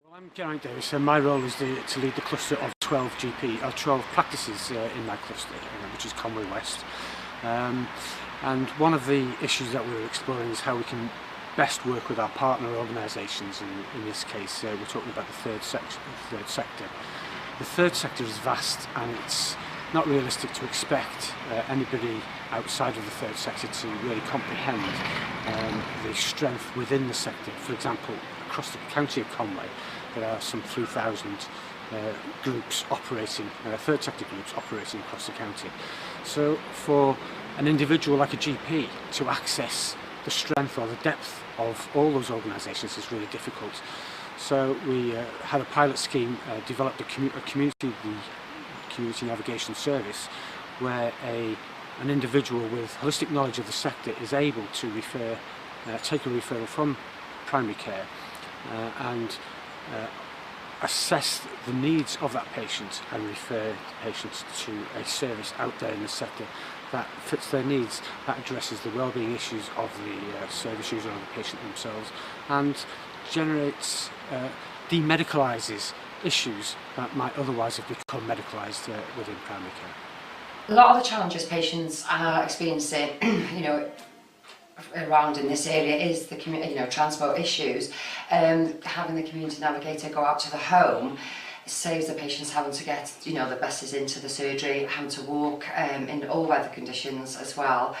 Well, I'm Geraint Davis, and my role is to lead the cluster of 12 practices in my cluster, which is Conway West. And one of the issues that we're exploring is how we can best work with our partner organisations. In this case, we're talking about the third sector. The third sector is vast, and it's not realistic to expect anybody outside of the third sector to really comprehend the strength within the sector. For example, across the county of Conway, there are some 3,000 groups operating, third sector groups operating across the county. So for an individual like a GP to access the strength or the depth of all those organisations is really difficult. So we had a pilot scheme, developed a community navigation service, where an individual with holistic knowledge of the sector is able to take a referral from primary care and assess the needs of that patient and refer patients to a service out there in the sector that fits their needs, that addresses the wellbeing issues of the service user or the patient themselves, and generates, demedicalises issues that might otherwise have become medicalised within primary care. A lot of the challenges patients are experiencing, around in this area is the transport issues. Having the community navigator go out to the home saves the patients having to get the buses into the surgery, having to walk in all weather conditions as well.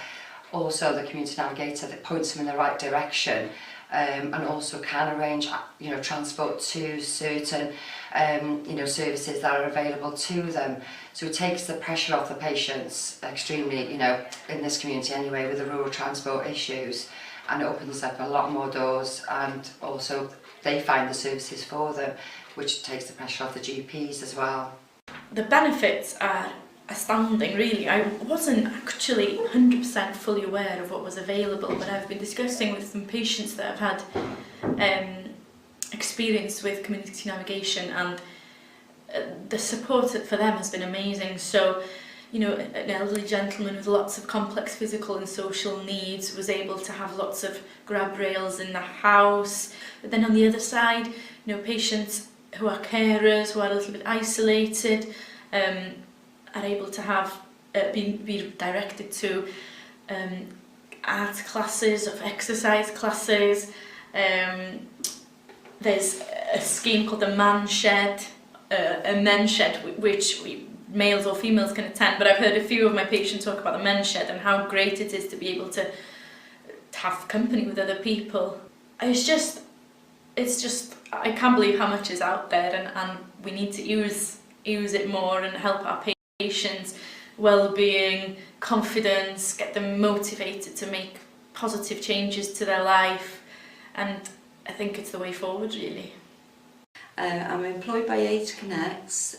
Also, the community navigator that points them in the right direction, and also can arrange transport to certain services that are available to them. So it takes the pressure off the patients extremely, in this community anyway, with the rural transport issues, and it opens up a lot more doors, and also they find the services for them, which takes the pressure off the GPs as well. The benefits are astounding, really. I wasn't actually 100% fully aware of what was available, but I've been discussing with some patients that have had experience with community navigation, and the support for them has been amazing. So, an elderly gentleman with lots of complex physical and social needs was able to have lots of grab rails in the house. But then on the other side, patients who are carers, who are a little bit isolated, are able to have be directed to art classes, of exercise classes. There's a scheme called the Man Shed, a men's shed, which males or females can attend, but I've heard a few of my patients talk about the men's shed and how great it is to be able to have company with other people. It's just, I can't believe how much is out there, and we need to use it more and help our patients' well-being, confidence, get them motivated to make positive changes to their life, and I think it's the way forward, really. I'm employed by Age Connects,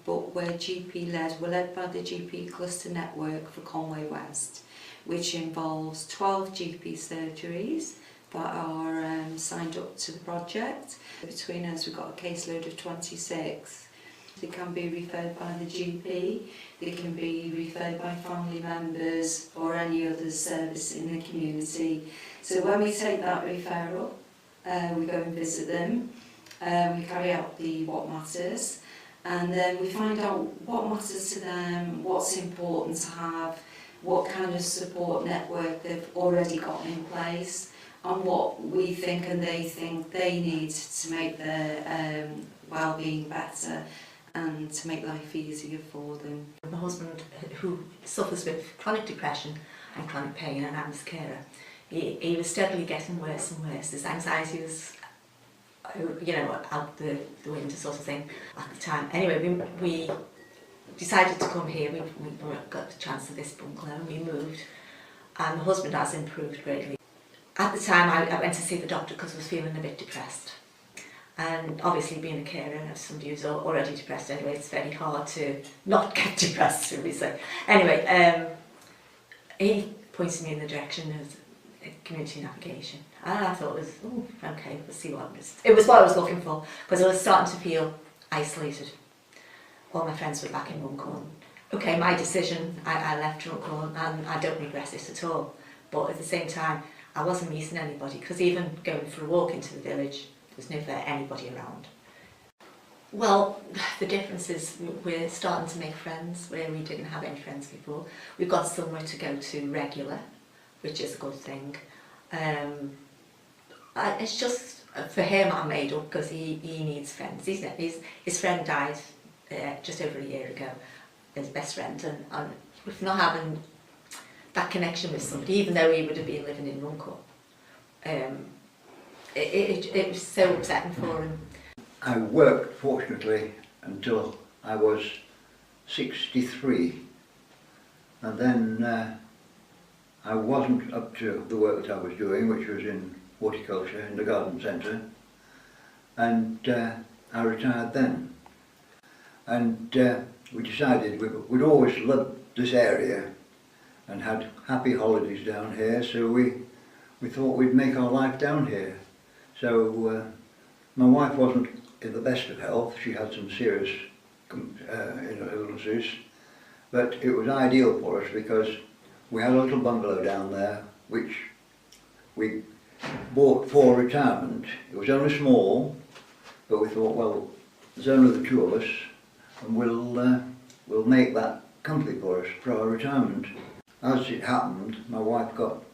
but we're GP-led. We're led by the GP Cluster Network for Conway West, which involves 12 GP surgeries that are signed up to the project. Between us, we've got a caseload of 26. They can be referred by the GP, they can be referred by family members or any other service in the community. So when we take that referral, we go and visit them. We carry out the what matters, and then we find out what matters to them, what's important to have, what kind of support network they've already got in place, and what we think and they think they need to make their well-being better and to make life easier for them. My husband, who suffers with chronic depression and chronic pain, and I'm his carer, he was steadily getting worse and worse. His anxiety was out the window sort of thing at the time. Anyway, we decided to come here. We got the chance of this bungalow and we moved, and my husband has improved greatly. At the time I went to see the doctor because I was feeling a bit depressed, and obviously being a carer of somebody who's already depressed anyway, it's very hard to not get depressed, shall we say. Anyway, he pointed me in the direction of community navigation, and I thought it was, okay, we'll see what it was what I was looking for, because I was starting to feel isolated. All my friends were back in Runcorn. Okay, my decision, I left Runcorn, and I don't regret it at all, but at the same time I wasn't meeting anybody, because even going for a walk into the village There's never anybody around. Well, the difference is we're starting to make friends where we didn't have any friends before. We've got somewhere to go to regular, which is a good thing. It's just, for him I made up because he needs friends. His friend died just over a year ago, his best friend, and with not having that connection with somebody, even though he would have been living in Runcorn, it was so upsetting for him. I worked, fortunately, until I was 63, and then I wasn't up to the work that I was doing, which was in horticulture in the garden centre, and I retired then. And we decided we'd always loved this area and had happy holidays down here, so we thought we'd make our life down here. So my wife wasn't in the best of health. She had some serious illnesses, but it was ideal for us because we had a little bungalow down there which we bought for retirement. It was only small, but we thought, well, there's only the two of us, and we'll make that comfy for us for our retirement. As it happened, my wife got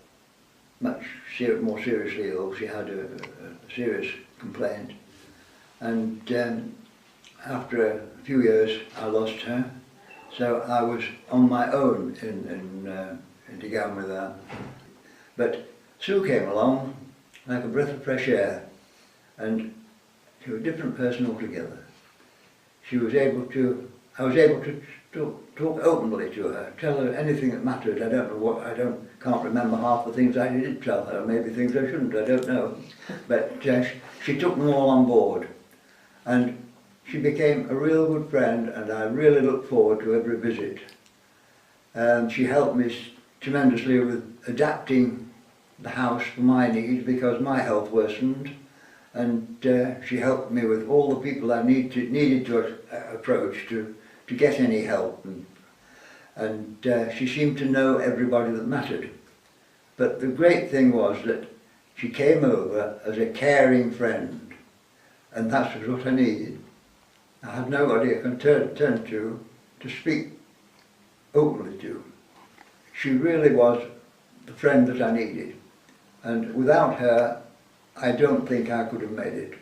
much more seriously ill. She had a serious complaint, and after a few years I lost her, so I was on my own in Degan with that. But Sue came along like a breath of fresh air, and she was a different person altogether. I was able to talk openly to her, tell her anything that mattered. Can't remember half the things I did tell her, maybe things I shouldn't, I don't know. But she took them all on board, and she became a real good friend, and I really look forward to every visit. She helped me tremendously with adapting the house for my needs because my health worsened, and she helped me with all the people I needed to approach to get any help, and she seemed to know everybody that mattered. But the great thing was that she came over as a caring friend, and that was what I needed. I had nobody I can turn to speak openly to. She really was the friend that I needed, and without her I don't think I could have made it.